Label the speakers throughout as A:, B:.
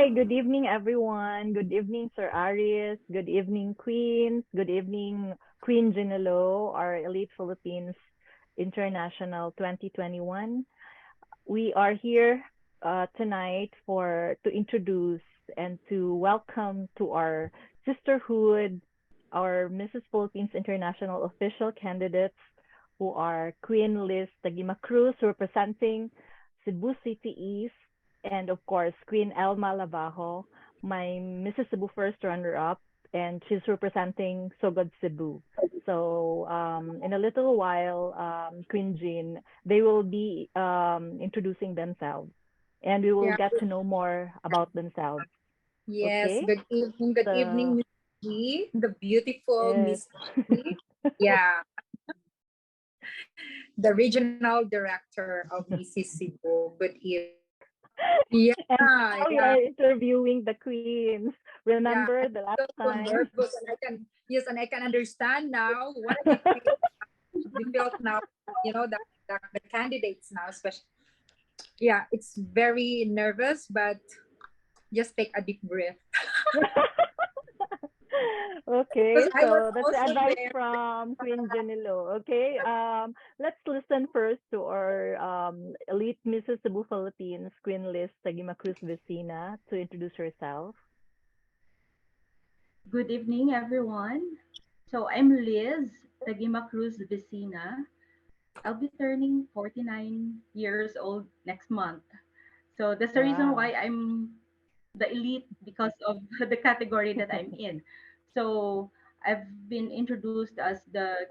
A: Hi, good evening, everyone. Good evening, Sir Aris. Good evening, Queens. Good evening, Queen Ginelo, our Elite Philippines International 2021. We are here tonight to introduce and to welcome to our sisterhood, our Mrs. Philippines International official candidates who are Queen Liz Tagima Cruz representing Cebu City East, and of course Queen Elma Lavajo, my Mrs. Cebu first runner-up, and she's representing Sogod Cebu. So in a little while, Queen Jean, they will be introducing themselves, and we will
B: Yeah.
A: get to know more about themselves.
B: Yes.
A: Okay?
B: Good evening. Good evening,
A: So,
B: Miss G, the beautiful
A: yes.
B: Miss G. Yeah, the regional director of Mississippi. Good evening. Yeah,
A: And now you
B: yeah,
A: are interviewing the queens.
B: yeah.
A: Remember
B: I'm
A: the last
B: still so
A: time?
B: nervous, and I can understand now what we felt now. The candidates now, especially. Yeah, it's very nervous, but just take a deep breath because
A: Okay,
B: I was
A: so that's the
B: also
A: advice
B: there.
A: from Queen Janilo. Okay, let's listen first to our elite Mrs. Cebu Philippines, Queen Liz Tagima Cruz Vicina, to introduce herself.
C: Good evening, everyone. So I'm Liz Tagima Cruz Vicina. I'll be turning 49 years old next month. So that's the reason why
A: Wow.
C: I'm the elite because of the category that I'm in. So I've been introduced as the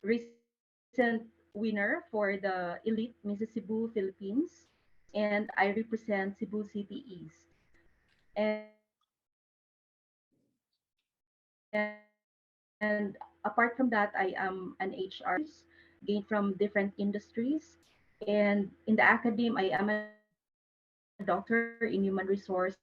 C: recent winner for the elite Mrs. Cebu Philippines, and I represent Cebu City East. And apart from that, I am an HR gained from different industries. And in the academe, I am a doctor in human resource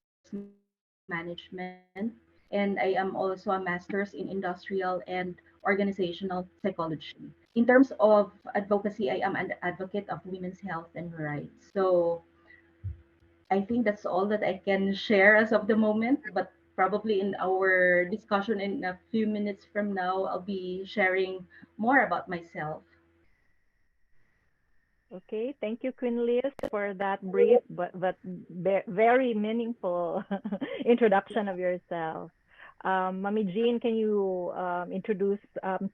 C: management. And I am also a master's in industrial and organizational psychology. In terms of advocacy, I am an advocate of women's health and rights. So I think that's all that I can share as of the moment, but probably in our discussion in a few minutes from now, I'll be sharing more about myself.
A: Okay, thank you, Queen Liz, for that brief but very meaningful introduction of yourself. Mommy Jean, can you introduce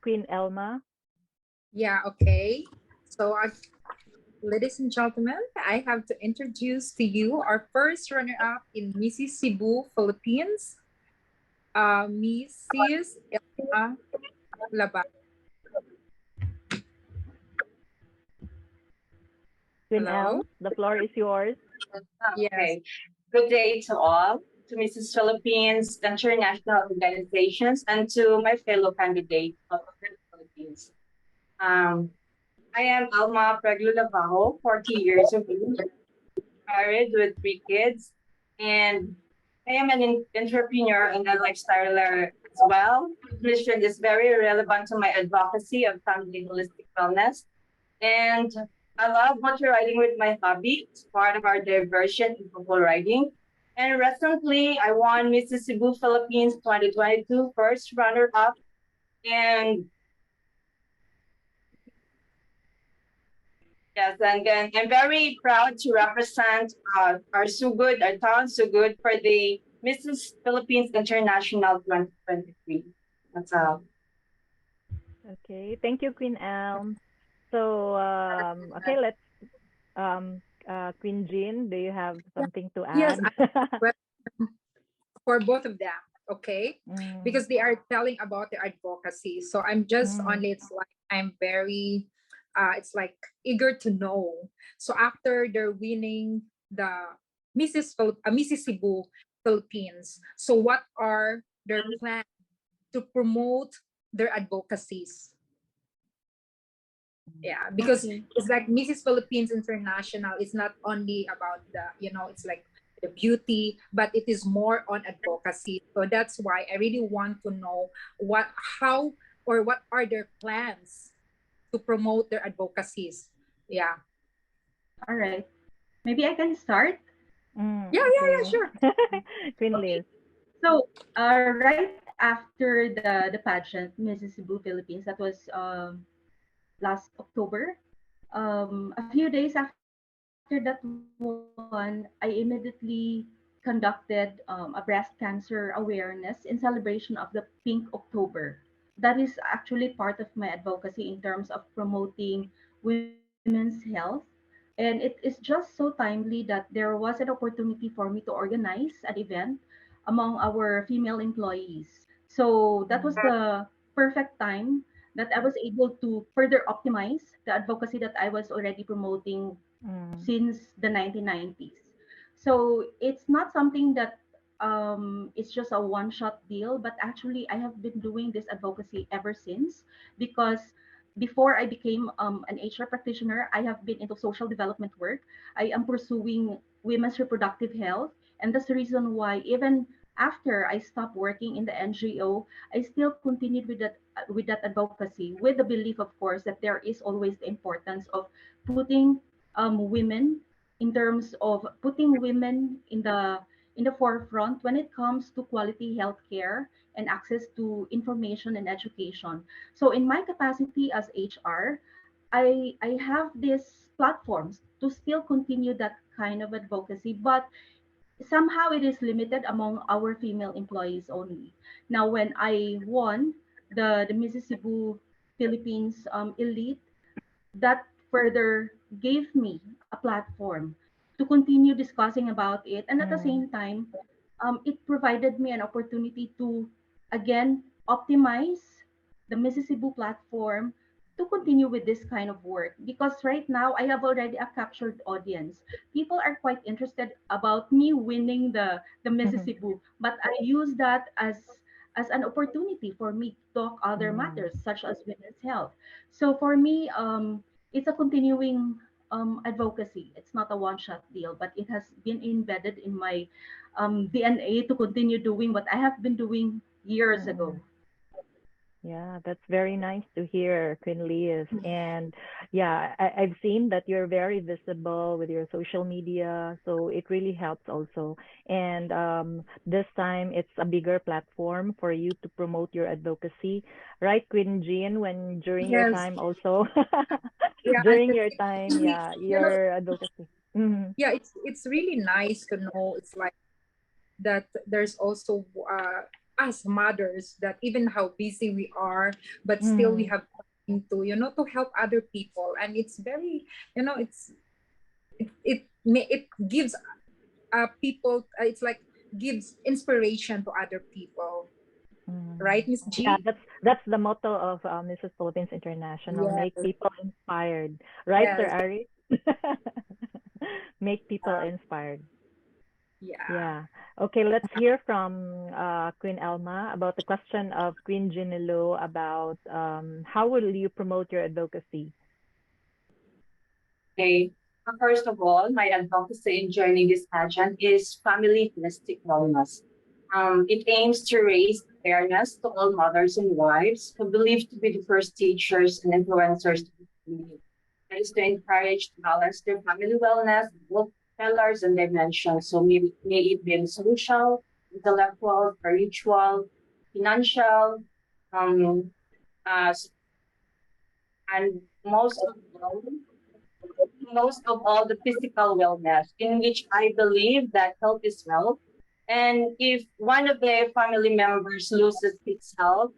A: Queen Elma?
B: Yeah, okay. So, ladies and gentlemen, I have to introduce to you our first runner-up in Mrs. Cebu, Philippines, Mrs. Elma Laba.
A: Queen
B: Hello?
A: Elm, the floor is yours.
B: Yes.
D: Okay. Good day to all, to Mrs. Philippines, international organizations, and to my fellow candidates of the Philippines. Um, I am Alma Preglula Bajo, 40 years of age, married with 3 kids, and I am an entrepreneur and a lifestyler as well. Mission is very relevant to my advocacy of family holistic wellness. And I love motor riding with my hobby. It's part of our diversion in football riding. And recently, I won Mrs. Cebu Philippines 2022 first runner-up. And yes, and then I'm very proud to represent our Sugod, our town Sugod for the Mrs. Philippines International 2023. That's all.
A: Okay, thank you, Queen Elm. So, okay, let's Queen Jean, do you have
B: Yeah.
A: something to
B: Yes,
A: add?
B: well, for both of them, okay?
A: Mm,
B: Because they are telling about their advocacy. So I'm just
A: mm,
B: only, I'm very, it's like eager to know. So after they're winning the Mrs. Cebu Philippines, so what are their plans to promote their advocacies? Yeah, because
C: Okay.
B: it's like Mrs. Philippines International is not only about it's like the beauty, but it is more on advocacy. So that's why I really want to know what how or what are their plans to promote their advocacies. Yeah.
C: All right. Maybe I can start.
B: Yeah,
A: Okay.
B: sure.
A: Queen
C: Okay.
A: Liz.
C: So, right after the pageant, Mrs. Cebu Philippines, that was last October. A few days after that one, I immediately conducted a breast cancer awareness in celebration of the Pink October. That is actually part of my advocacy in terms of promoting women's health. And it is just so timely that there was an opportunity for me to organize an event among our female employees. So that was
A: Mm,
C: the perfect time that I was able to further optimize the advocacy that I was already promoting
A: mm,
C: since the 1990s. So it's not something that it's just a one shot deal, but actually, I have been doing this advocacy ever since because before I became an HR practitioner, I have been into social development work. I am pursuing women's reproductive health. And that's the reason why, even after I stopped working in the NGO, I still continued with that advocacy, with the belief, of course, that there is always the importance of putting women in terms of putting women in the forefront when it comes to quality healthcare and access to information and education. So in my capacity as HR, I have these platforms to still continue that kind of advocacy, but somehow it is limited among our female employees only. Now, when I won the Mrs. Cebu Philippines Elite, that further gave me a platform to continue discussing about it. And at the
A: mm,
C: same time, it provided me an opportunity to, again, optimize the Mississippi platform to continue with this kind of work. Because right now, I have already a captured audience. People are quite interested about me winning the Mississippi, but I use that as an opportunity for me to talk other
A: mm.
C: matters such as women's health. So for me, it's a continuing advocacy. It's not a one-shot deal, but it has been embedded in my DNA to continue doing what I have been doing years ago.
A: Mm. Yeah, that's very nice to hear, Queen Liz. And yeah, I've seen that you're very visible with your social media, so it really helps also. And this time it's a bigger platform for you to promote your advocacy, right, Queen Jean? When during your
B: Yes.
A: time also,
B: Yeah, and
A: during your
B: it's
A: time,
B: really,
A: yeah, your advocacy. Mm,
B: yeah, it's really nice to know it's like that there's also us mothers that even how busy we are, but still we
A: mm,
B: have time to, to help other people. And it's very, it gives people, it's like gives inspiration to other people,
A: mm.
B: right, Miss
A: Yeah,
B: G?
A: that's the motto of Mrs. Philippines International. Make
B: Yes,
A: people inspired, right, Sir
B: yes,
A: Ari? Make people
B: uh,
A: inspired.
B: yeah.
A: Yeah. Okay, let's hear from Queen Elma about the question of Queen Ginilo about how will you promote your advocacy?
D: Okay. First of all, my advocacy in joining this pageant is family holistic wellness. It aims to raise awareness to all mothers and wives who believe to be the first teachers and influencers to the community. It is to encourage to balance their family wellness, both pillars and dimensions. So may it be social, intellectual, spiritual, financial, um, uh, and most of all the physical wellness, in which I believe that health is wealth. And if one of the family members loses its health,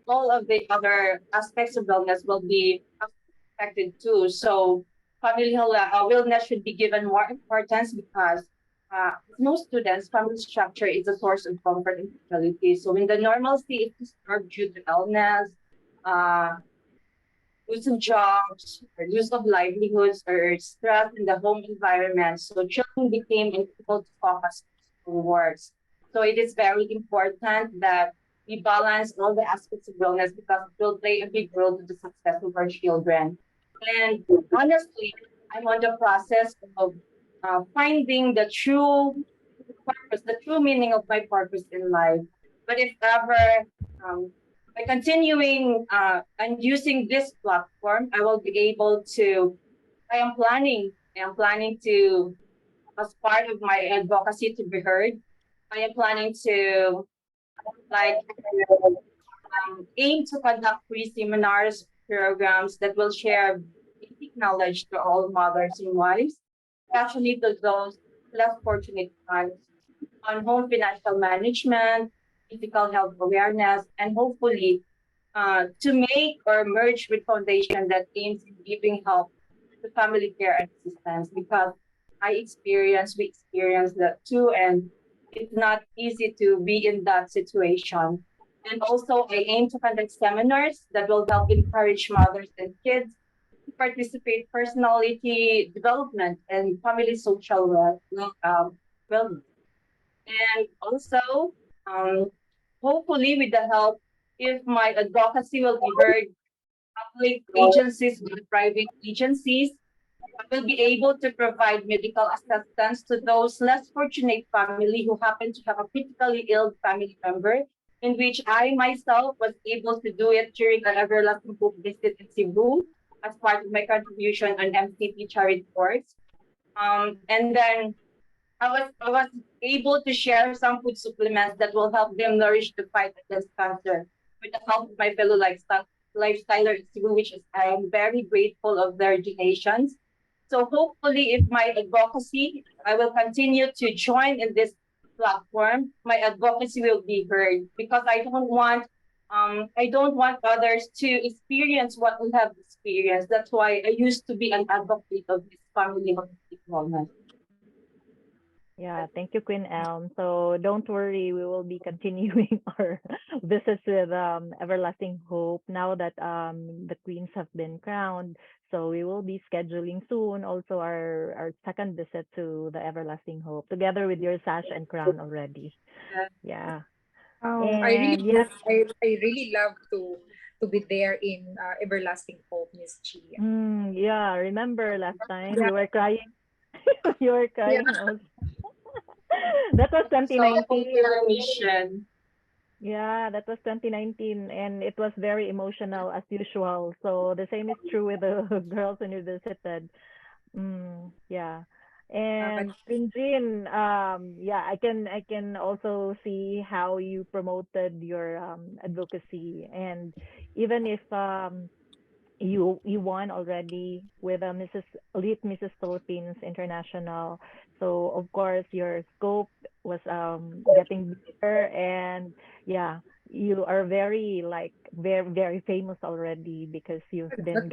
D: all of the other aspects of wellness will be affected too. So family wellness should be given more importance because most students, family structure is a source of comfort and stability. So when the normalcy is disturbed due to illness, uh, lose of jobs, or loss of livelihoods, or stress in the home environment. So children became unable to focus on works. So it is very important that we balance all the aspects of wellness because it will play a big role to the success of our children. And honestly, I'm on the process of finding the true purpose, the true meaning of my purpose in life. But if ever by continuing and using this platform, I will be able to. I am planning to as part of my advocacy to be heard, I am planning to like aim to conduct free seminars, programs that will share basic knowledge to all mothers and wives, especially to those less fortunate ones, on home financial management, physical health awareness, and hopefully to make or merge with foundation that aims in giving help to family care and assistance, because we experience that too, and it's not easy to be in that situation. And also, I aim to conduct seminars that will help encourage mothers and kids to participate personality development and family social wellness. And also, um, hopefully, with the help, if my advocacy will be heard, public agencies and private agencies, I will be able to provide medical assistance to those less fortunate family who happen to have a critically ill family member, in which I myself was able to do it during an Everlasting Hope visit in Cebu as part of my contribution on MCT charity works. And then I was able to share some food supplements that will help them nourish the fight against cancer with the help of my fellow lifestyler in Cebu, which is I am very grateful of their donations. So hopefully, if my advocacy, I will continue to join in this platform, my advocacy will be heard, because I don't want others to experience what we have experienced. That's why I used to be an advocate of this family holistic wellness.
A: Yeah, thank you, Queen Elm. So don't worry, we will be continuing our visits with Everlasting Hope now that the queens have been crowned. So we will be scheduling soon also our second visit to the Everlasting Hope together with your sash and crown already. Yeah.
B: I really
A: And yes,
B: hope, I really love to be there in Everlasting Hope, Miss Gia.
A: yeah, remember last time
B: Yeah,
A: you were crying? You were
B: yeah.
A: crying also. That was
D: So
A: 2019.
D: fulfill our mission.
A: Yeah, that was 2019, and it was very emotional as usual. So the same is true with the girls when you visited. Yeah.
B: But
A: And Queen, yeah, I can also see how you promoted your advocacy, and even if you won already with a Mrs. Elite Mrs. Philippines International. So of course your scope was getting bigger, and yeah, you are very like very famous already because you've been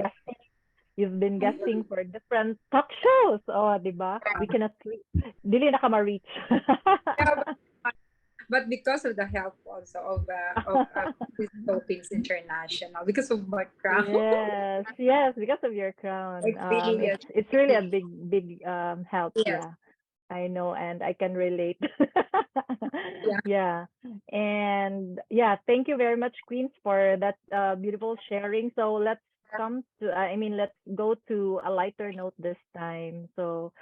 A: guesting for different talk shows. Oh, 'di ba? We cannot dili na ka ma-reach.
B: yeah, but because of the help also of Miss Philippines International, because of my crown,
A: Yes, yes, because of your crown.
B: it's really
A: It's
B: a
A: it's really a big help,
B: yes,
A: yeah. I know, and I can relate.
B: yeah.
A: Yeah. And yeah, thank you very much, Queens, for that beautiful sharing. So let's go to a lighter note this time. So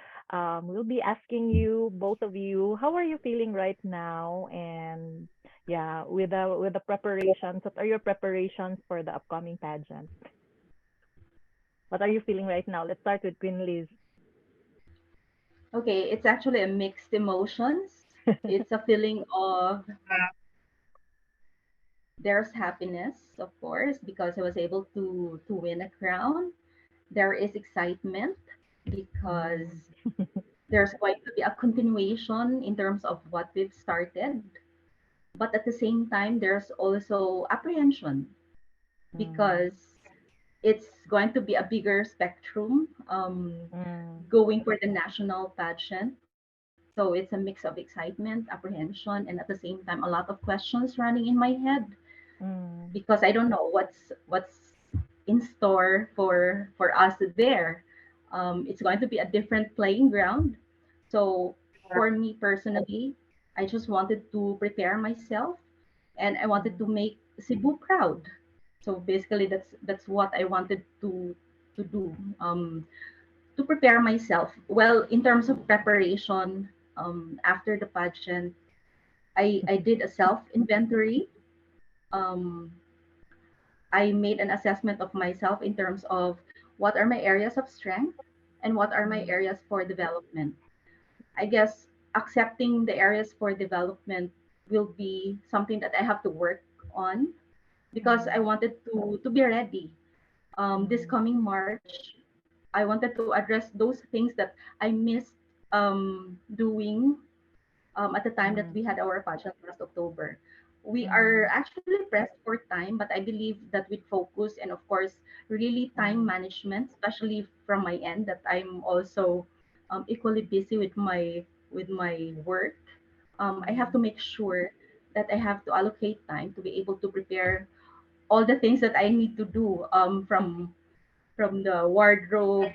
A: we'll be asking you, both of you, how are you feeling right now? And yeah, with the preparations, what are your preparations for the upcoming pageant? What are you feeling right now? Let's start with Queen Liz.
C: Okay, it's actually a mixed emotions. It's a feeling of there's happiness, of course, because I was able to win a crown. There is excitement because
A: Mm.
C: there's going to be a continuation in terms of what we've started. But at the same time, there's also apprehension
A: Mm.
C: because it's going to be a bigger spectrum
A: Mm.
C: going for the national pageant. So it's a mix of excitement, apprehension, and at the same time, a lot of questions running in my head
A: Mm.
C: because I don't know what's in store for us there. It's going to be a different playing ground. So for me personally, I just wanted to prepare myself and I wanted
A: Mm.
C: to make Cebu proud. So basically, that's what I wanted to do to prepare myself. Well, in terms of preparation, after the pageant, I did a self inventory. Um, I made an assessment of myself in terms of what are my areas of strength and what are my
A: Mm.
C: areas for development. I guess accepting the areas for development will be something that I have to work on because I wanted to be ready. This coming March, I wanted to address those things that I missed doing at the time that we had our pageant last October. We are actually pressed for time, but I believe that with focus and, of course, really time management, especially from my end, that I'm also equally busy with my work. I have to make sure that I have to allocate time to be able to prepare all the things that I need to do from the wardrobe,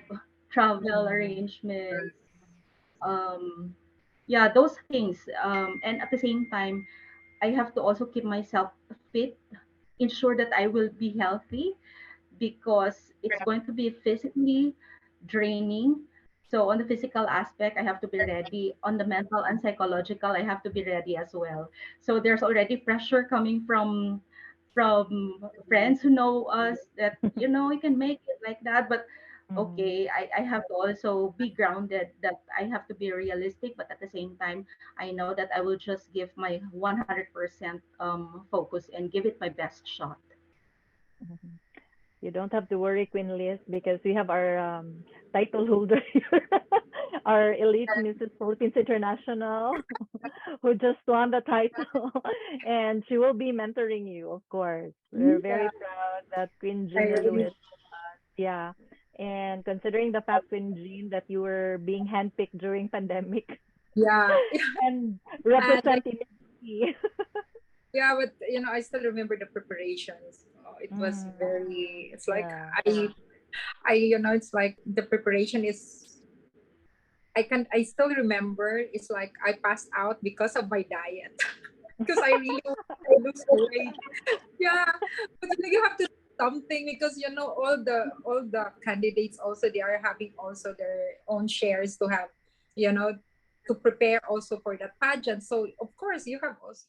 C: travel arrangements, um, yeah, those things. And at the same time, I have to also keep myself fit, ensure that I will be healthy because it's going to be physically draining. So on the physical aspect, I have to be ready. On the mental and psychological, I have to be ready as well. So there's already pressure coming from friends who know us that you can make it like that. But okay, I have to also be grounded that I have to be realistic, but at the same time, I know that I will just give my 100% focus and give it my best shot.
A: You don't have to worry, Queen Liz, because we have our title holder here, our elite Mrs. Philippines International, who just won the title, and she will be mentoring you, of course. We're very proud that Queen
B: I
A: Gina
B: really,
A: Lewis, yeah. And considering the fact, Queen Jean, that you were being handpicked during pandemic
B: yeah.
A: and
B: And like,
A: representing me.
B: yeah, but I still remember the preparations. It was very, it's like
A: Yeah.
B: it's like the preparation is, I still remember, it's like I passed out because of my diet. Because I really want to lose weight. Yeah, but you have to do something because all the candidates also, they are having also their own shares to have, you know, to prepare also for that pageant. So of course you have also,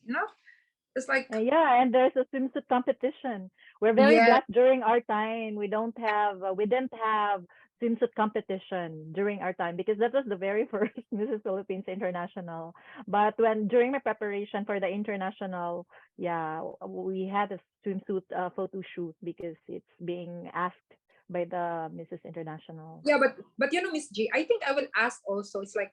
B: it's like,
A: Yeah, and there's a swimsuit competition. We're very
B: yeah,
A: blessed during our time. We didn't have swimsuit competition during our time because that was the very first Mrs. Philippines International. But when during my preparation for the international, yeah, we had a swimsuit photo shoot because it's being asked by the Mrs. International.
B: yeah, but Miss G, I think I will ask also. It's like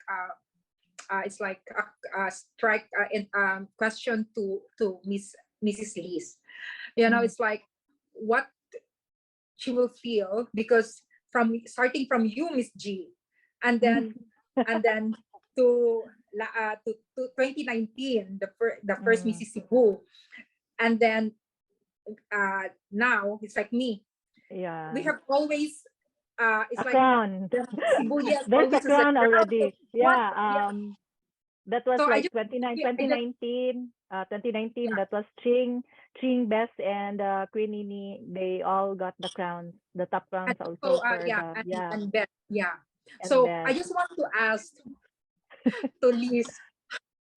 B: a strike in, question to Mrs. Lees. It's like what she will feel because from starting from you, Miss G, and then and then to to 2019, the first
A: Mm.
B: Mrs. Cebu, and then now it's like me. We
A: Yeah,
B: have always it's
A: a
B: like
A: crown.
B: the Cebu, yes,
A: There's a
B: always is a
A: crown
B: crowd.
A: already.
B: What?
A: Yeah,
B: Yeah.
A: that was
B: So I
A: like
B: just, I just
A: 2019,
B: yeah.
A: that was Ching Bess and Queen Nini. They all got the crowns, the top
B: And
A: crowns
B: so
A: also for
B: yeah,
A: the,
B: and
A: yeah,
B: Beth, yeah.
A: and
B: So I
A: Bess.
B: just want to ask to Liz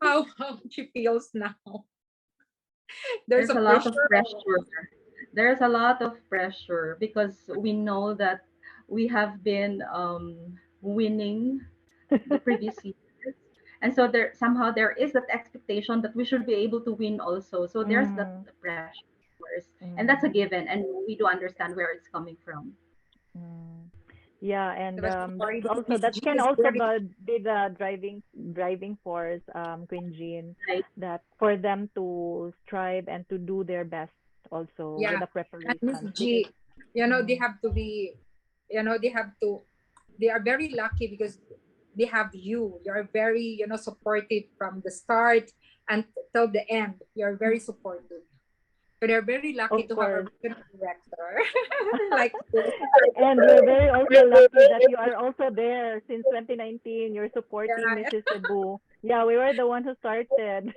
B: how she feels now. There's
C: There's
B: a
C: a lot of
B: pressure.
C: pressure. There's a lot of pressure because we know that we have been winning the previous years, and so there is that expectation that we should be able to win also. So there's that
A: Mm,
C: pressure, of course, and that's a
A: mm,
C: given, and we do understand where it's coming from.
A: mm. Yeah, and
B: The story because
A: also
B: Miss
A: that
B: G
A: can
B: is
A: also
B: very,
A: be the driving force, Queen Jean,
C: Right?
A: that for them to strive and to do their best also with
B: yeah.
A: the
B: And Miss
A: preparations because
B: G, they
A: mm,
B: have to be, they are very lucky because they have you. You are very, supportive from the start and till the end. You are very supportive. So they're very lucky
A: of
B: to have a
A: course.
B: regional director like you.
A: And we're very also lucky that you are also there since 2019. You're supporting
B: Yeah,
A: Mrs. Cebu. Yeah, we were the one who started.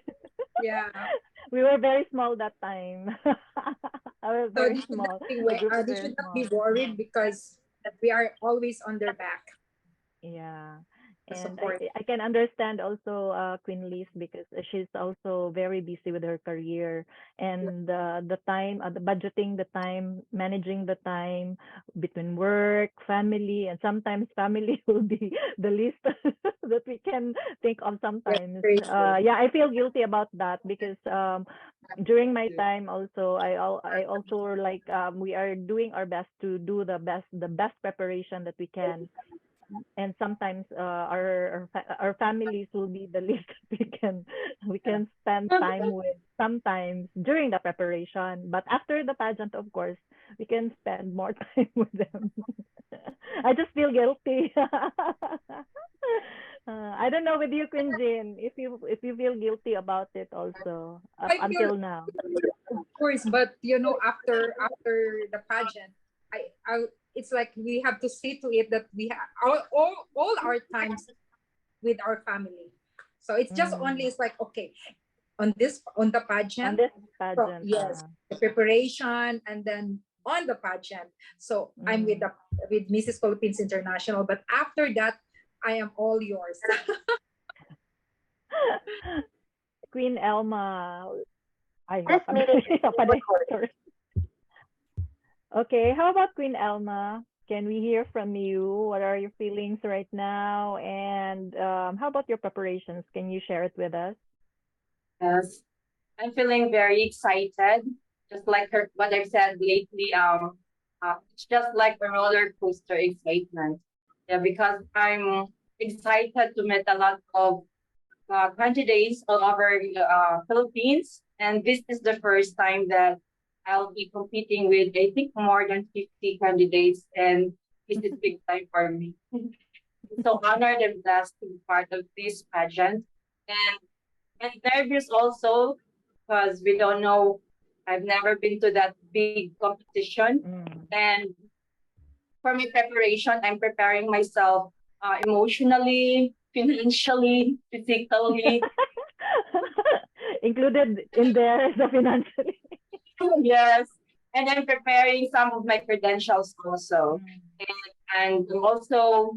B: yeah.
A: We were very small that time. I was
B: So
A: very small. The group is
B: they
A: very
B: should not be
A: small.
B: worried because we are always on their back
A: Yeah.
B: to
A: And
B: support.
A: I can understand also Queen Liz because she's also very busy with her career and the time, the budgeting the time, managing the time between work, family, and sometimes family will be the least that we can think of sometimes.
B: very true.
A: Yeah, I feel guilty about that because during my time also, I also like we are doing our best to do the best preparation that we can, and sometimes our families will be the least that we can spend time with sometimes during the preparation, but after the pageant, of course, we can spend more time with them. I just feel guilty. I don't know with you, Queen Jin, if you feel guilty about it also up
B: I feel,
A: until now.
B: of course, but you know, after the pageant, I it's like we have to see to it that we have all our times with our family. So it's just only,
A: Mm.
B: it's like, okay, on the
A: On
B: pageant.
A: this
B: So
A: pageant.
B: yes, the preparation, and then on the pageant. So I'm with
A: Mm.
B: Mrs. Philippines International, but after that, I am all yours.
A: Queen Elma. Ay,
E: This meeting is being
A: Paday.
E: recorded.
A: Sorry. Okay, how about Queen Elma? Can we hear from you? What are your feelings right now? And how about your preparations? Can you share it with us?
D: Yes, I'm feeling very excited. Just like what I've said lately, it's just like a roller coaster excitement. Yeah, because I'm excited to meet a lot of candidates all over Philippines, and this is the first time that I'll be competing with, I think, more than 50 candidates, and this is big time for me. So honored and blessed to be part of this pageant, and nervous also because we don't know. I've never been to that big competition,
A: Mm.
D: and for my preparation, I'm preparing myself emotionally, financially, physically.
A: Included in there is the financially.
D: Yes, and I'm preparing some of my credentials also,
A: Mm.
D: and also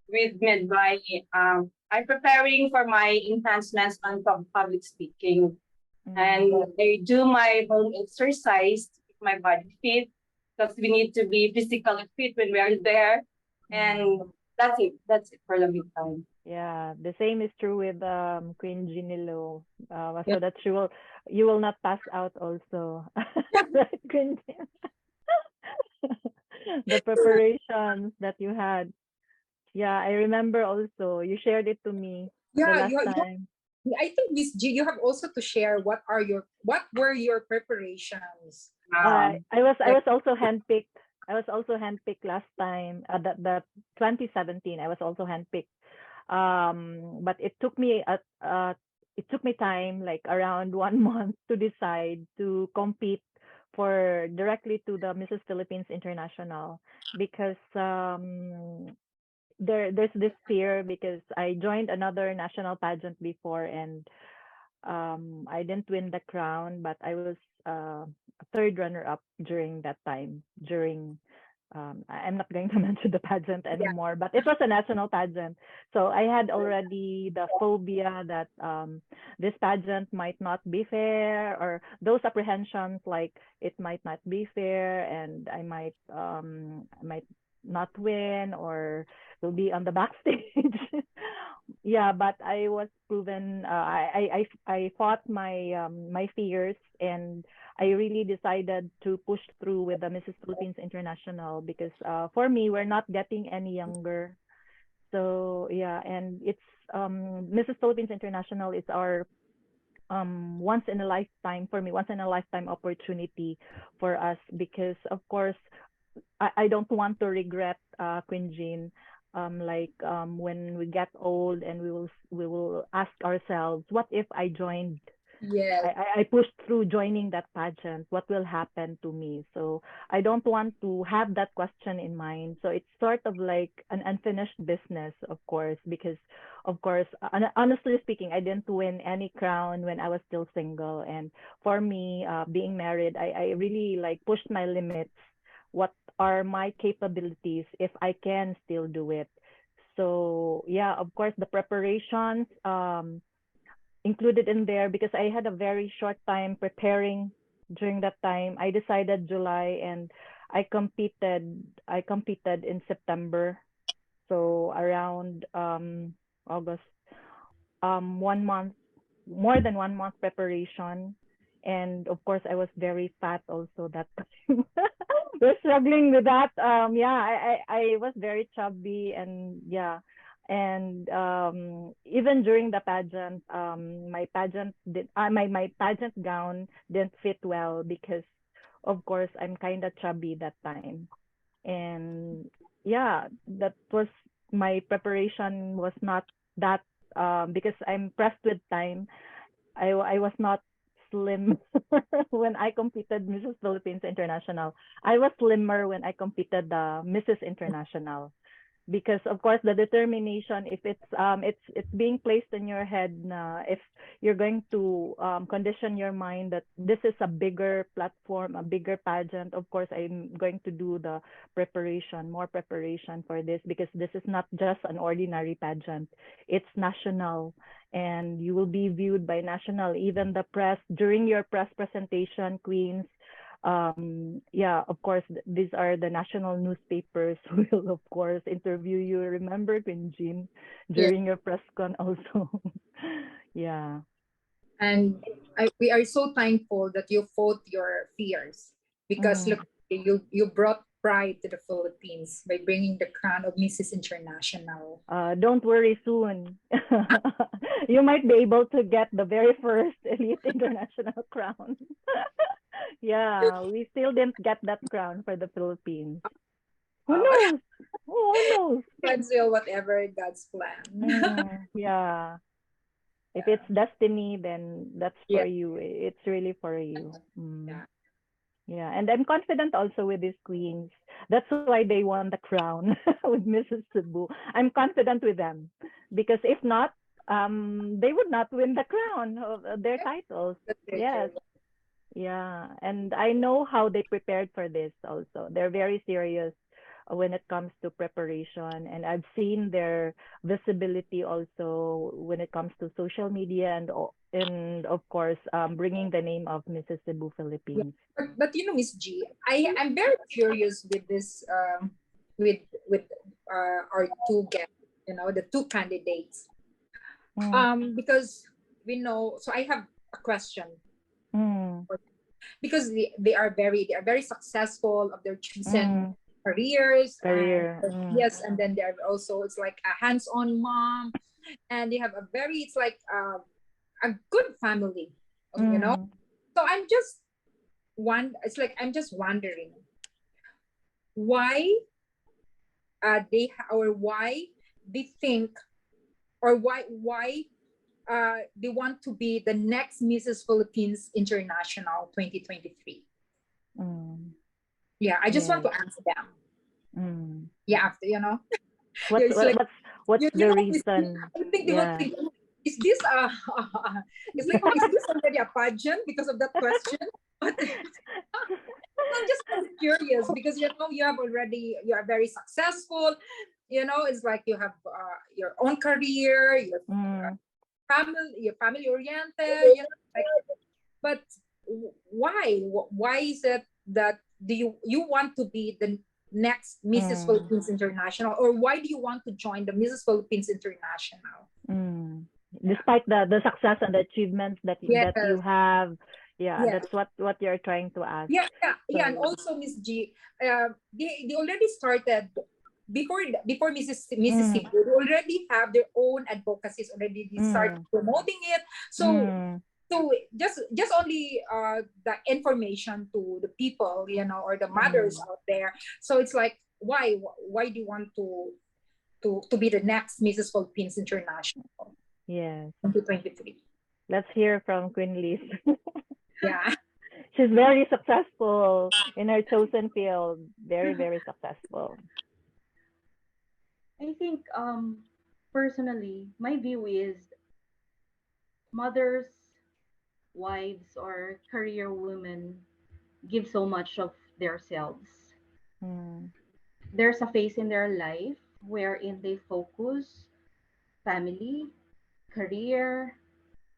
D: with Midby, I'm preparing for my enhancements on public speaking. And
A: Mm.
D: I do my home exercise to keep my body fit because we need to be physically fit when we are there. And
A: Mm.
D: that's it. That's it for the meantime.
A: Yeah, the same is true with Queen Ginilo.
B: Yeah.
A: So that you will not pass out also. Right, Queen Jin? The preparations that you had. Yeah, I remember also. You shared it to me the
B: Yeah,
A: last time.
B: I think Miss G, you have also to share what were your preparations?
A: I was also handpicked. I was also handpicked last time. That 2017. I was also handpicked. But it took me time, like around 1 month, to decide to compete for directly to the Mrs. Philippines International because there's this fear because I joined another national pageant before and I didn't win the crown, but I was a third runner up during that time. I'm not going to mention the pageant
B: Yeah.
A: anymore, but it was a national pageant. So I had already the phobia that this pageant might not be fair, or those apprehensions like it might not be fair, and I might not win or will be on the backstage. Yeah, but I was proven. I fought my fears, and I really decided to push through with the Mrs. Philippines International because for me, we're not getting any younger. So yeah, and it's Mrs. Philippines International is our once in a lifetime for me, once in a lifetime opportunity for us because of course I don't want to regret Queen Jean. Like when we get old and we will ask ourselves, what if I joined?
B: Yes.
A: I pushed through joining that pageant. What will happen to me? So I don't want to have that question in mind. So it's sort of like an unfinished business, of course, because of course, honestly speaking, I didn't win any crown when I was still single. And for me, being married, I really like pushed my limits. What are my capabilities if I can still do it? So yeah, of course, the preparations included in there because I had a very short time preparing during that time. I decided July and I competed in September. So around August, 1 month, more than 1 month preparation. And of course, I was very fat also that time. We're struggling with that. Yeah, I was very chubby, and yeah. And even during the pageant, my pageant gown didn't fit well because, of course, I'm kind of chubby that time. And yeah, that was my preparation was not that, because I'm pressed with time. I was not slim when I competed Mrs. Philippines International. I was slimmer when I competed the Mrs. International, because of course the determination, if it's being placed in your head na, if you're going to condition your mind that this is a bigger platform, a bigger pageant, of course I'm going to do the preparation, more preparation for this, because this is not just an ordinary pageant, it's national, and you will be viewed by national, even the press during your press presentation, queens. Yeah, of course, these are the national newspapers who will, of course, interview you. Remember, Queen Jean,
B: Yeah.
A: during your press con also. Yeah.
B: And we are so thankful that you fought your fears, because
A: Mm.
B: look, you brought pride to the Philippines by bringing the crown of Mrs. International.
A: Don't worry, soon. You might be able to get the very first Elite International crown. Yeah, we still didn't get that crown for the Philippines. Who
B: Uh,
A: knows? Who knows?
B: God's will, whatever God's plan.
A: Yeah. If it's destiny, then that's
B: Yeah,
A: for you. It's really for you. Mm.
B: yeah.
A: Yeah, and I'm confident also with these queens. That's why they won the crown with Mrs. Cebu. I'm confident with them, because if not, they would not win the crown of their titles.
B: That's very
A: Yes,
B: true.
A: yeah, and I know how they prepared for this also. They're very serious when it comes to preparation, and I've seen their visibility also when it comes to social media, and of course, bringing the name of Mrs. Cebu
B: Yeah.
A: Philippines.
B: But you know, Miss G, I'm very curious with this with our two guests, the two candidates.
A: Mm,
B: Because we know, so I have a question,
A: mm,
B: because they are very successful of their chosen
A: mm.
B: careers, and
A: Career. Mm,
B: yes, and then they're also, it's like a hands-on mom, and they have a very, it's like a good family, you know.
A: mm,
B: So I'm just wondering why or why they think, or why they want to be the next Mrs. Philippines International 2023.
A: mm.
B: Yeah, I just want
A: Yes.
B: to ask them.
A: Mm.
B: Yeah, after,
A: What's
B: it's like,
A: what's
B: you
A: the
B: know,
A: reason?
B: I think they will
A: Yeah.
B: think, is this it's like, is this already a pageant because of that question? But I'm just kind of curious, because you are very successful. It's like you have your own career,
A: Mm,
B: you're family oriented. Like, but why is it that do you want to be the next Mrs.
A: mm,
B: Philippines International, or why do you want to join the Mrs. Philippines International?
A: mm.
B: Yeah.
A: Despite the success and the achievements
B: Yes.
A: that you have, yeah,
B: Yeah.
A: that's what you're trying to ask.
B: Yeah, and
A: So,
B: also Miss G, they already started before Mrs.
A: mm,
B: Cebu. They already have their own advocacies already. They started
A: mm,
B: promoting it. So
A: mm,
B: just only the information to the people, or the mothers
A: mm.
B: out there. So it's like, why do you want to be the next Mrs. Philippines International
A: Yes.
B: 2023?
A: Let's hear from Queen Liz.
B: Yeah.
A: She's very successful in her chosen field. Very, very successful.
C: I think personally, my view is mothers, wives, or career women give so much of themselves.
A: Mm,
C: There's a phase in their life wherein they focus family, career,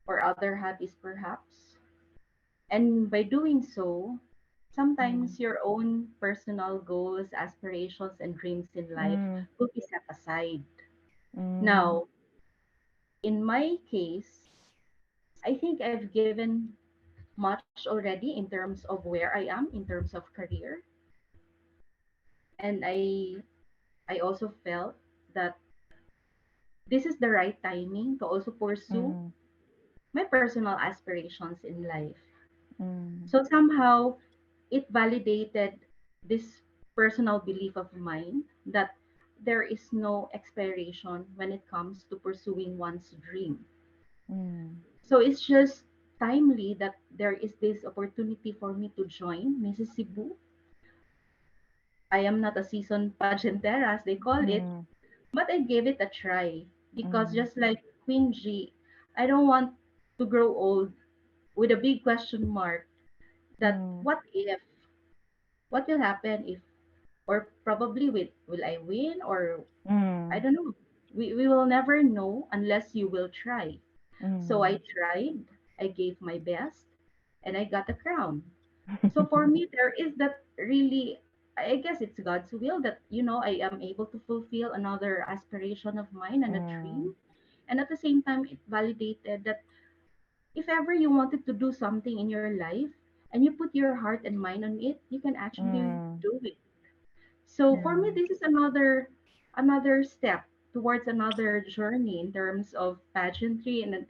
C: or other hobbies perhaps. And by doing so,
A: mm,
C: sometimes your own personal goals, aspirations, and dreams in life
A: mm,
C: will be set aside.
A: mm,
C: Now, in my case, I think I've given much already in terms of where I am in terms of career, and I also felt that this is the right timing to also pursue
A: Mm,
C: my personal aspirations in life.
A: mm,
C: So somehow it validated this personal belief of mine that there is no expiration when it comes to pursuing one's dream.
A: mm,
C: So it's just timely that there is this opportunity for me to join Mrs. Cebu. I am not a seasoned pageantera, as they call it,
A: mm,
C: but I gave it a try because
A: mm,
C: just like Queen G, I don't want to grow old with a big question mark that
A: mm,
C: what will happen if, or probably will I win, or I
A: mm,
C: don't know. We will never know unless you will try. So I
A: mm.
C: tried, I gave my best, and I got a crown. So for me, there is that really, I guess it's God's will that, I am able to fulfill another aspiration of mine and a
A: Mm,
C: dream. And at the same time, it validated that if ever you wanted to do something in your life and you put your heart and mind on it, you can actually
A: mm,
C: do it. So for me,
A: mm,
C: this is another step towards another journey in terms of pageantry, and then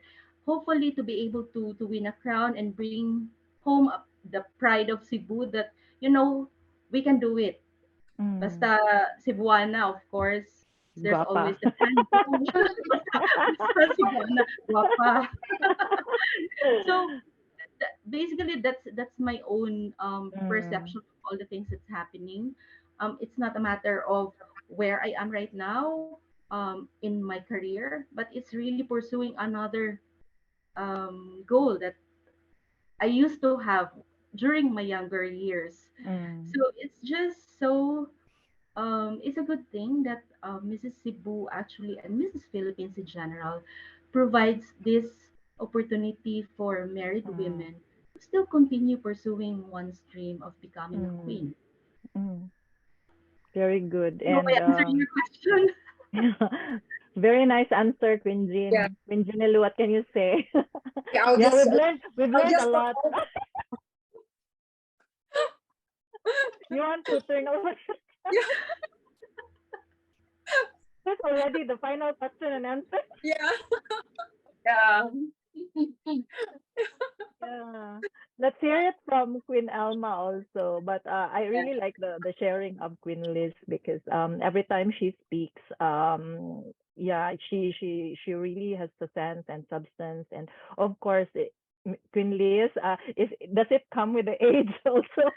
C: hopefully to be able to win a crown and bring home the pride of Cebu that we can do it.
A: mm.
C: Basta Cebuana, of course. There's
A: Guapa.
C: always the handle. Basta Cebuana, guapa. So basically that's my own
A: Mm,
C: perception of all the things that's happening. It's not a matter of where I am right now in my career, but it's really pursuing another goal that I used to have during my younger years.
A: mm,
C: So it's just so it's a good thing that Mrs. Cebu actually and Mrs. Philippines in general provides this opportunity for married
A: mm,
C: women to still continue pursuing one's dream of becoming a
A: mm,
C: queen.
A: mm. Very good.
C: I hope I
A: And
C: answered your question.
A: very nice answer, Queen
B: Yeah.
A: Jean. Queen Jean, what can you say?
B: Yeah,
A: Yeah, we've
B: I'll
A: learned a
B: just
A: lot.
B: promote.
A: You want to turn over?
B: Yeah,
A: That's already the final question and answer.
B: yeah.
D: Yeah.
A: Yeah. Let's hear it from Queen Alma also. But I really like the sharing of Queen Liz because every time she speaks, yeah, she really has the sense and substance. And of course, Queen Liz, does it come with the age also?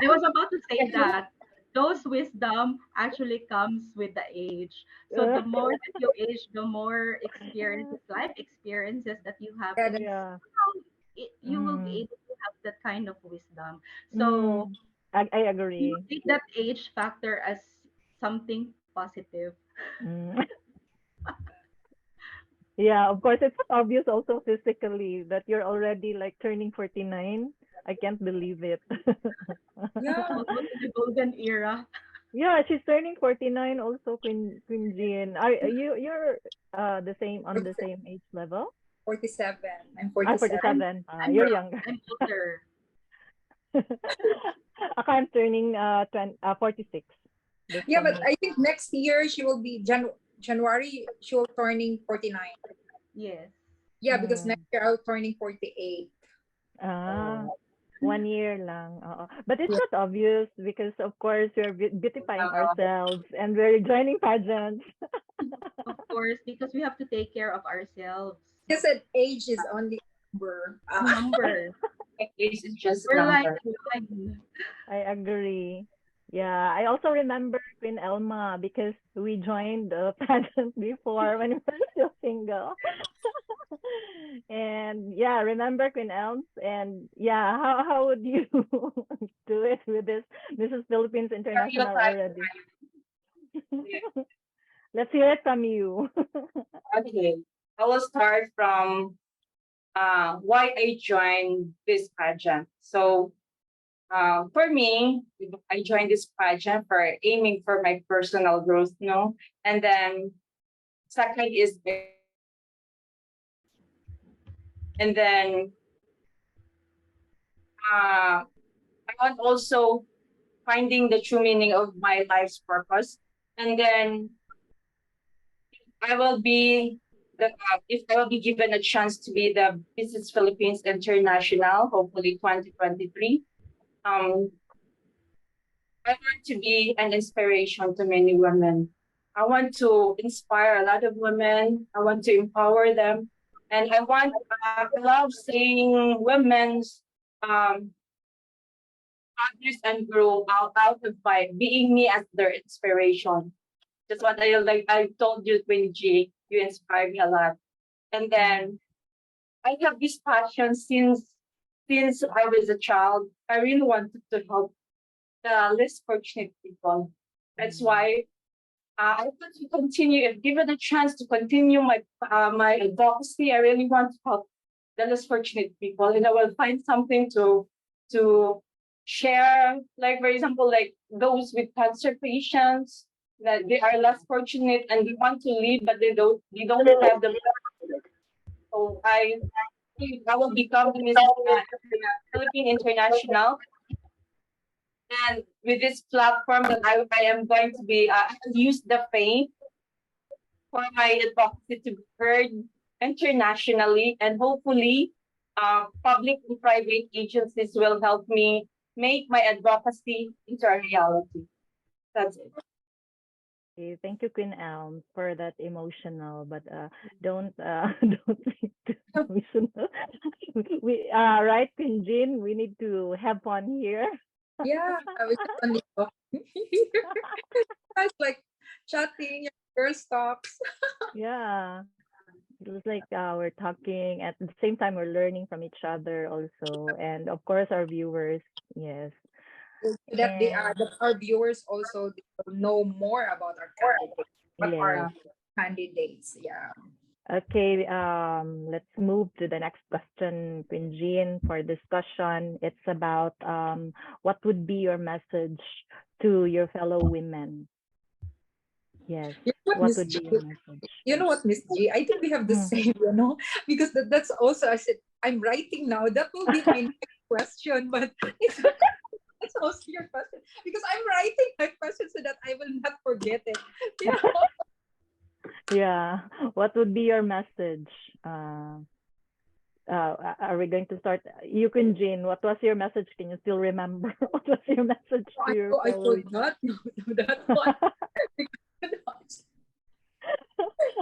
C: I was about to say that those wisdom actually comes with the age. So the more that you age, the more experiences, life experiences that you have,
B: Yeah,
C: it's
A: Yeah.
C: somehow you will be
A: Mm,
C: able to have that kind of wisdom. So
A: mm, I
C: you
A: agree.
C: take that age factor as something positive.
A: Mm. Yeah, of course, it's obvious also physically that you're already like turning 49. I can't believe it.
B: yeah.
C: Almost in the golden era.
A: Yeah, she's turning 49 also, Queen Jean. You're the same on the
B: 47.
A: same age level?
B: 47. I'm
A: Ah,
B: 47.
A: 47.
C: I'm
A: You're
C: young.
A: younger.
C: I'm older.
A: Ako, I'm turning 46 this
B: Yeah, but
A: coming.
B: I think next year she will be January, she will turning 49.
C: Yes.
B: Yeah, because next
A: Mm.
B: year I'll turning 48.
A: Ah,
B: Oh.
A: 1 year lang. Oo. But it's
B: Yeah.
A: not obvious because of course we're beautifying ourselves and we're joining pageants.
C: Of course, because we have to take care of ourselves.
B: Just said age is only a number.
C: Number.
D: Age is just a
C: We're like
D: number.
C: a line.
A: I agree. Yeah, I also remember Queen Elma because we joined the pageant before when we were still single. And yeah, remember Queen Elms? And yeah, how would you do it with this Mrs. Philippines International already? Let's hear it from you.
D: Okay. I will start from why I joined this pageant. So for me, I joined this pageant for aiming for my personal growth, no? And then second is And then I want also finding the true meaning of my life's purpose. And then I will be if I will be given a chance to be the Business Philippines International, hopefully 2023. Um, I want to be an inspiration to many women. I want to inspire a lot of women. I want to empower them, and I love seeing women's progress and grow out of by being me as their inspiration. That's what I like. I told you, Queen G, you inspire me a lot. And then I have this passion since I was a child. I really wanted to help the less fortunate people. That's why I want to continue. If given a chance to continue my advocacy, I really want to help the less fortunate people, and I will find something to share. Like for example, like those with cancer patients that they are less fortunate and they want to live, but they don't have the. So I will become Miss Philippine International, and with this platform that I am going to be, I will use the fame for my advocacy to be heard internationally, and hopefully, public and private agencies will help me make my advocacy into a reality. That's it.
A: Okay, thank you, Queen Elm, for that emotional, but don't don't make it emotional. We right, Queen Jean, we need to have fun here.
B: Yeah, I was just only talking. Guys like chatting, your girls talks.
A: Yeah, it was like we're talking at the same time we're learning from each other also, and of course our viewers. Yes,
B: So that
A: and
B: that our viewers also will know more about our candidates. What
A: yes.
B: are candidates? Yeah.
A: Okay, let's move to the next question, Queen Jean, for discussion. It's about what would be your message to your fellow women? Yes,
B: You know what,
A: what
B: Miss
A: would
B: G?
A: be your message?
B: You know what, Miss G? I think we have the
A: Mm.
B: same, because that's also, I said, I'm writing now. That will be my next question, but it's that's also your question because I'm writing my question so that I will not forget it. You know?
A: Yeah, what would be your message? Are we going to start? You, Queen Jean, what was your message? Can you still remember? What was your message to your
B: I
A: fellow
B: could
A: women?
B: not know that one.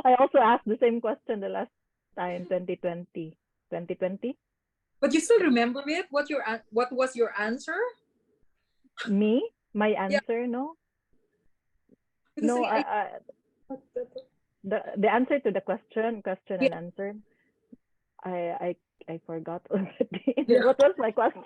A: I also asked the same question the last time, 2020. 2020?
B: But you still remember it? What was your answer?
A: Me? My
B: Yeah,
A: answer? No?
B: because
A: No,
B: I
A: the answer to the question
B: yeah,
A: and answer, I I forgot already.
B: yeah.
A: What was my question?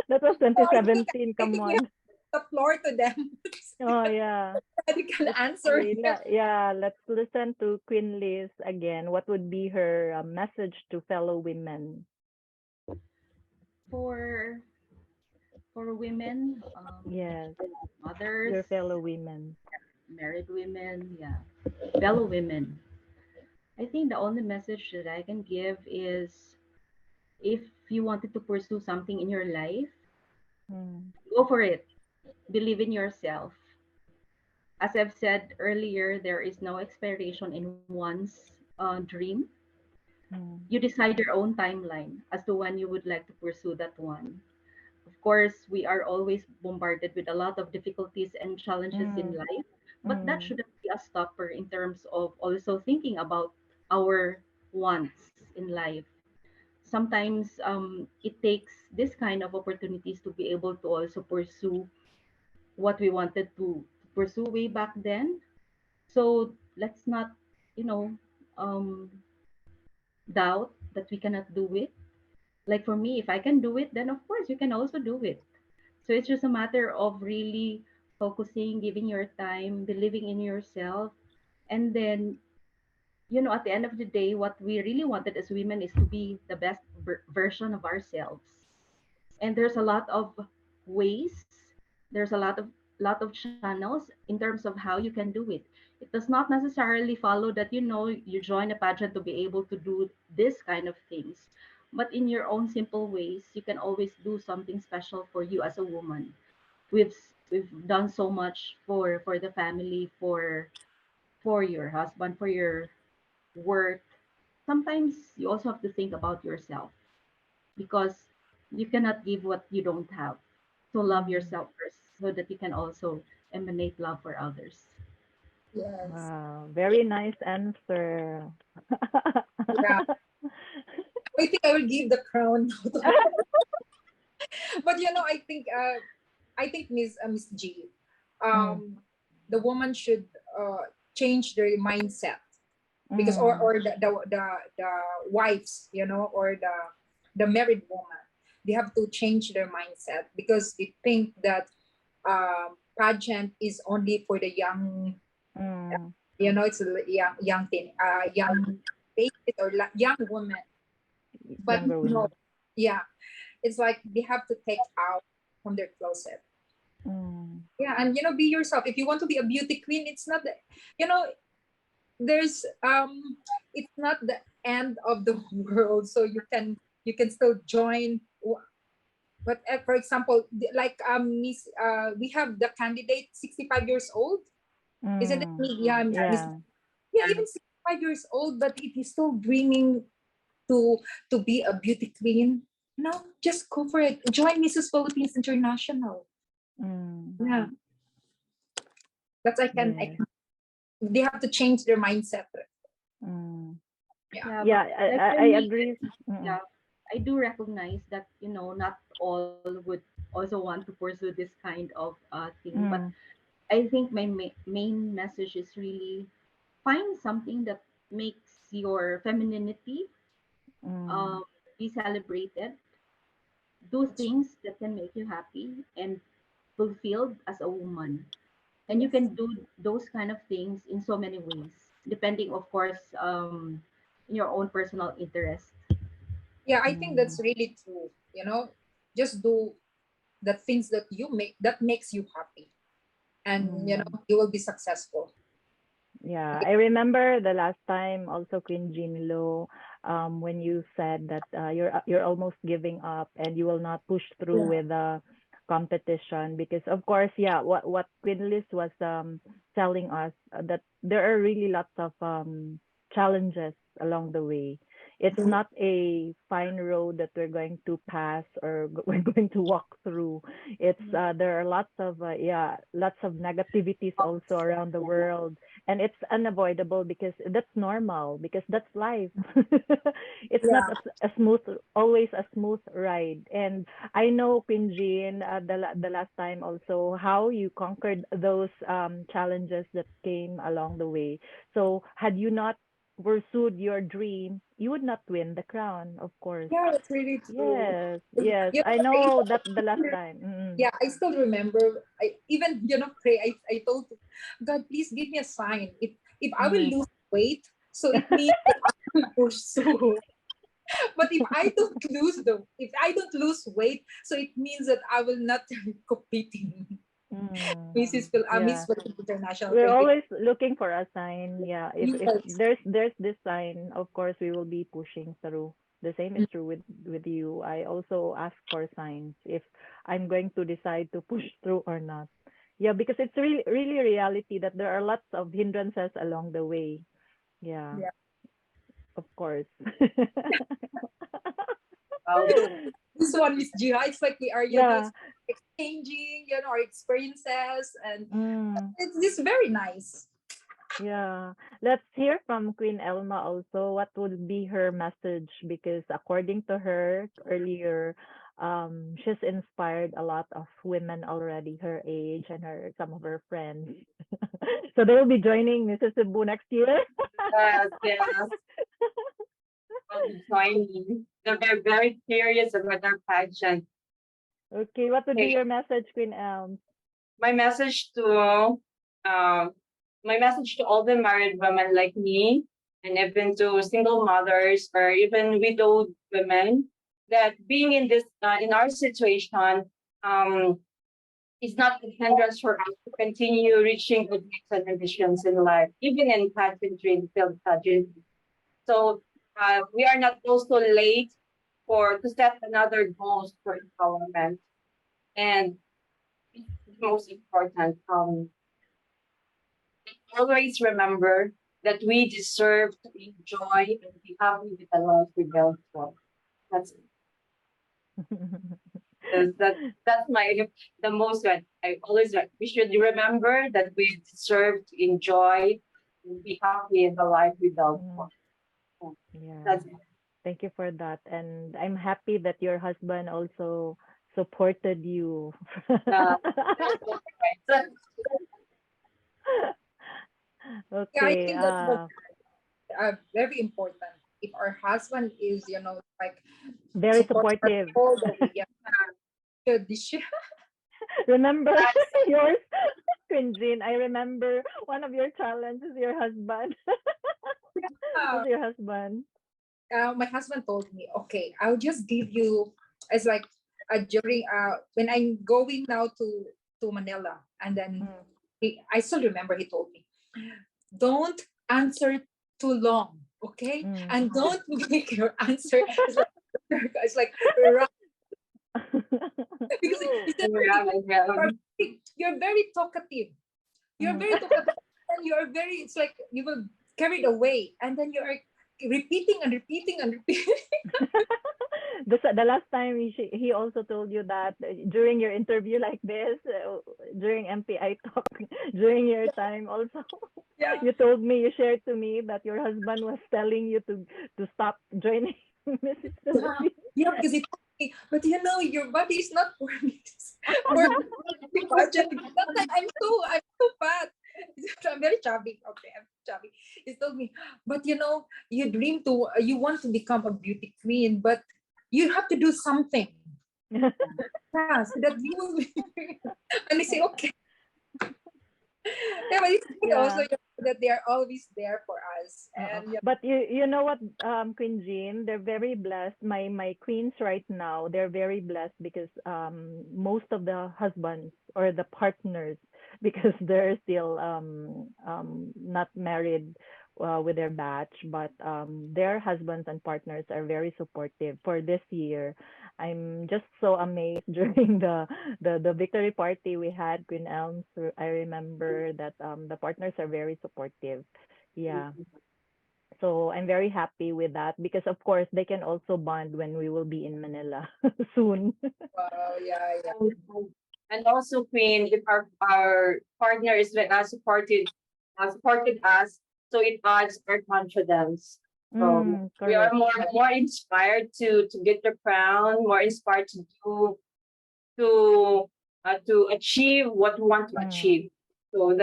A: That was
B: Oh, I think
A: 2017.
B: I
A: Come
B: think we have
A: on.
B: the floor to them.
A: Oh yeah.
B: They can
A: Let's
B: answer
A: see.
B: it.
A: Yeah, let's listen to Queen Liz again. What would be her message to fellow women?
C: For women,
A: Yes,
C: mothers,
A: your fellow women.
C: married women, yeah, fellow women. I think the only message that I can give is if you wanted to pursue something in your life,
A: Mm,
C: go for it. Believe in yourself. As I've said earlier, there is no expiration in one's dream.
A: mm,
C: You decide your own timeline as to when you would like to pursue that one. Of course, we are always bombarded with a lot of difficulties and challenges in
A: mm,
C: life, but that
A: mm,
C: shouldn't be a stopper in terms of also thinking about our wants in life. Sometimes it takes this kind of opportunities to be able to also pursue what we wanted to pursue way back then. So let's not, you know, um, doubt that we cannot do it. Like for me, if I can do it, then of course you can also do it. So it's just a matter of really focusing, giving your time, believing in yourself, and then at the end of the day, what we really wanted as women is to be the best version of ourselves. And there's a lot of ways, there's a lot of lot of channels in terms of how you can do it. It does not necessarily follow that you join a pageant to be able to do this kind of things. But in your own simple ways, you can always do something special for you as a woman. We've done so much for the family, for your husband, for your work. Sometimes you also have to think about yourself because you cannot give what you don't have. So love yourself first so that you can also emanate love for others.
B: Yes.
A: Wow, very nice answer.
B: Yeah. I think I will give the crown now to her. But I think Miss G,
A: Mm,
B: um, the woman should change their mindset, because
A: mm,
B: or the wives, or the married woman, they have to change their mindset because they think that pageant is only for the young,
A: mm.
B: it's a young ladies or young women. But
A: Younger
B: no,
A: women.
B: yeah, it's like they have to take out from their closet.
A: Mm,
B: Yeah, and be yourself. If you want to be a beauty queen, it's not the, you know there's it's not the end of the world. So you can still join. But for example, like miss we have the candidate 65 years old, isn't it?
A: mm.
B: Yeah, miss.
A: Yeah.
B: Yeah, even 65 years old, but if he's still dreaming to be a beauty queen, just go for it. Join Mrs. Philippines International.
A: Mm,
B: Yeah, that's
A: yes.
B: they have to change their mindset.
A: Mm.
B: Yeah.
C: Yeah,
A: Yeah,
C: but like
A: I
C: for me,
A: agree. Mm,
C: yeah, I do recognize that, not all would also want to pursue this kind of thing. But
A: mm,
C: I think my main message is really find something that makes your femininity
A: mm.
C: um, be celebrated. Do things that can make you happy and fulfilled as a woman. And you
B: Yes.
C: can do those kind of things in so many ways, depending, of course, in your own personal interest.
B: Yeah, I think
A: Mm,
B: that's really true. Just do the things that makes you happy, and
A: mm.
B: you will be successful.
A: Yeah, I remember the last time also Queen Jean Lo, when you said that you're almost giving up and you will not push through
B: Yeah.
A: with the competition because of course, yeah, what Queen Liz was telling us that there are really lots of challenges along the way. It's
B: Mhm.
A: not a fine road that we're going to pass or we're going to walk through. It's there are lots of lots of negativities also around the world, and it's unavoidable because that's normal because that's life. It's not
B: Yeah.
A: a smooth, always a smooth ride. And I know, Pinjin, the last time also how you conquered those challenges that came along the way. So had you not pursued your dream, you would not win the crown, of course.
B: Yeah, that's really true.
A: Yes, yes,
B: You
A: I
B: know, I
A: know that the last
B: even
A: time. Mm,
B: yeah, I still remember. I even pray. I told God, please give me a sign. If I will
A: mm.
B: lose weight, so it means that I will pursue. But if I don't lose weight, so it means that I will not competing.
A: Mm.
B: Miss
A: Yeah.
B: Philippines International
A: We're
B: 20.
A: always looking for a sign. Yeah. If
B: Yes.
A: there's this sign, of course we will be pushing through. The same is true with you. I also ask for signs if I'm going to decide to push through or not. Yeah, because it's really reality that there are lots of hindrances along the way. Yeah,
B: Yeah.
A: of course.
D: Wow.
B: This one, Miss Jiha, it's like we are,
A: Yeah.
B: just exchanging, our experiences, and
A: Mm.
B: it's very nice.
A: Yeah, let's hear from Queen Elma also. What would be her message? Because according to her earlier, she's inspired a lot of women already her age and her some of her friends. So they will be joining Mrs. Cebu next year.
D: Yes, yes. I'll be joining. They're very curious about our pageant.
A: Okay, what would be
D: Okay,
A: your message, Queen Elm?
D: my message to um my message to all the married women like me, and even to single mothers or even widowed women, that being in our situation, um is not a hindrance for us to continue reaching good dreams and ambitions in life, even in pageantry field pageantry. So we are not also late for to set another goals for empowerment. And most important, always remember that we deserve to enjoy and be happy with the life we built for. That's that's my the most that I always like. We should remember that we deserve to enjoy and be happy in the life we built for.
A: Yeah.
D: That's it.
A: Thank you for that. And I'm happy that your husband also supported you.
D: Uh, so,
B: Yeah, I
A: Okay.
B: think that's very important. If our husband is, like
A: Very
B: support her
A: supportive.
B: all the way, yeah, should
A: Remember yours, Queen Jean? I remember one of your challenges, your husband. Who's your husband?
B: my husband told me, okay, I'll just give you, it's like during when I'm going now to Manila, and then I still remember he told me, don't answer too long, okay, and don't make your answer it's like rough, because he said, you're very talkative. You're very talkative, and you're very. It's like you were carried away, and then you are repeating and repeating and repeating.
A: The last time he also told you that during your interview like this, during MPI talk, during your time also,
B: Yeah.
A: you told me, you shared to me that your husband was telling you to stop joining Mrs. Philippines.
B: Yeah, because he told me, but your body is not for me. For pageant. Sometimes I'm so fat. I'm very chubby. Okay, I'm chubby. He told me, but you want to become a beauty queen, but you have to do something. Yeah, so that you will be. And I say, okay. Yeah, but it's good also that they are always there for us. And
A: But you know what, Queen Jean, they're very blessed. My queens right now, they're very blessed because most of the husbands or the partners, because they're still not married with their batch, but their husbands and partners are very supportive for this year. I'm just so amazed during the victory party we had, Queen Elms. I remember that the partners are very supportive. Yeah. So I'm very happy with that because of course they can also bond when we will be in Manila soon.
B: wow, yeah.
D: and also, Queen, if our partner is supported us, so it adds our confidence. So we are
A: Correct.
D: more inspired to get the crown, more inspired to achieve what we want to achieve. So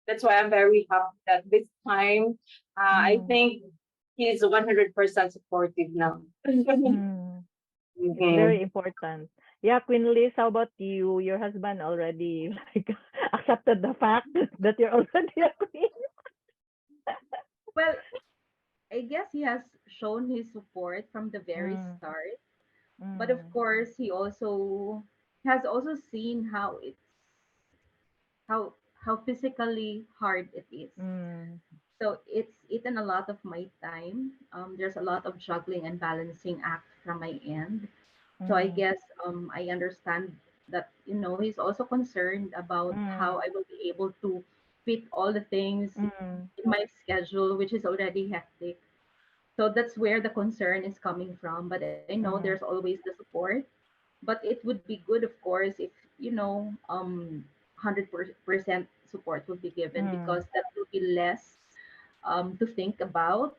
D: that's why I'm very happy that this time, I think he's 100% supportive now.
A: It's very important. Yeah, Queen Liz, how about you? Your husband already like accepted the fact that you're already a queen.
C: Well, I guess he has shown his support from the very start. But of course, he also has also seen how how physically hard it is. So it's eaten a lot of my time. There's a lot of juggling and balancing act from my end. So I guess I understand that he's also concerned about how I will be able to fit all the things in my schedule, which is already hectic. So that's where the concern is coming from. But I know there's always the support. But it would be good, of course, if 100% support would be given, because that will be less to think about,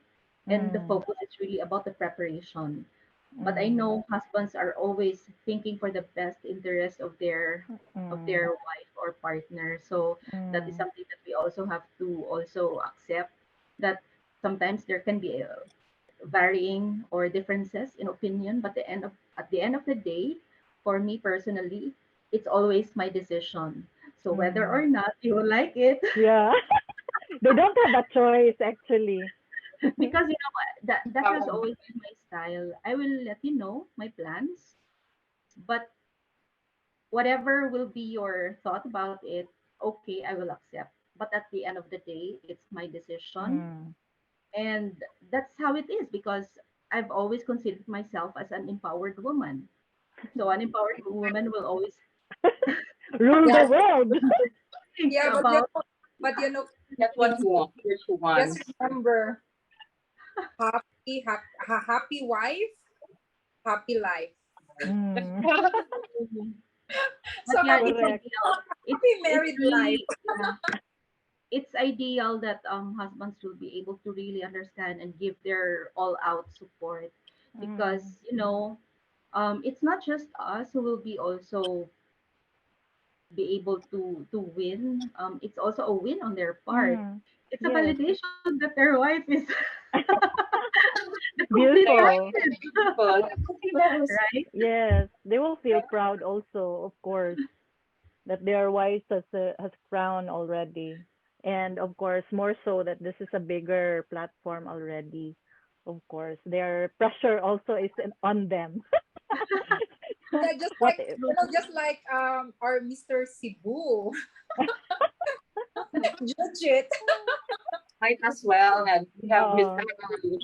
C: and the focus is really about the preparation. But I know husbands are always thinking for the best interest of their wife or partner. So that is something that we also have to also accept, that sometimes there can be varying or differences in opinion, but at the end of the day, for me personally, it's always my decision. So whether or not you like it,
A: Yeah. They don't have a choice actually.
C: because that has always been my style. I will let you know my plans, but whatever will be your thought about it, okay, I will accept. But at the end of the day, it's my decision.
A: Mm.
C: And that's how it is because I've always considered myself as an empowered woman. So an empowered woman will always
A: Rule the
B: Yeah,
A: world.
C: think
B: yeah,
C: about
B: but you know,
D: That's what
B: Queens,
D: you want. What you want.
B: just remember, happy wife, happy life.
A: Mm.
C: but
B: So
C: yeah,
B: happy,
C: it's
A: Correct.
C: ideal.
B: happy
C: It's
B: married life.
C: really it's ideal that husbands will be able to really understand and give their all out support because
A: Mm.
C: it's not just us who will be also be able to win. It's also a win on their part.
A: Mm.
C: It's a
A: Yes.
C: validation that their wife is the complete
A: Beautiful.
C: package,
D: Yes.
C: right?
A: Yes. They will feel proud also, of course, that their wife has crown already. And of course, more so that this is a bigger platform already. Of course, their pressure also is on them.
B: Yeah, just
A: What
B: like just like our Mr. Cebu, judge it.
D: Might as well. And we have Mr.
A: uh
D: Ali.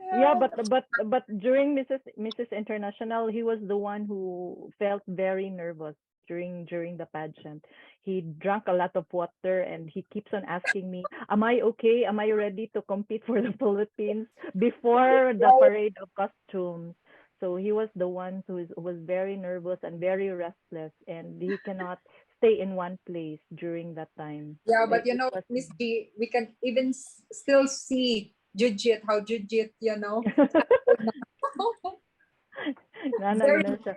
A: yeah,
B: Yeah.
A: but during Mrs. International, he was the one who felt very nervous during the pageant. He drank a lot of water and he keeps on asking me, "Am I okay? Am I ready to compete for the Philippines before the parade of costumes?" So he was the one was very nervous and very restless, and he cannot stay in one place during that time.
B: Yeah, but
A: It was
B: Miss G, we can even still see Jujit, how Jujit, very,
A: nanalo siya.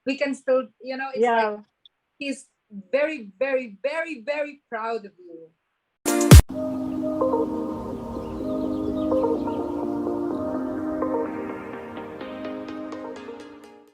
B: we can still, it's like
A: Yeah.
B: he's very, very, very, very proud of you.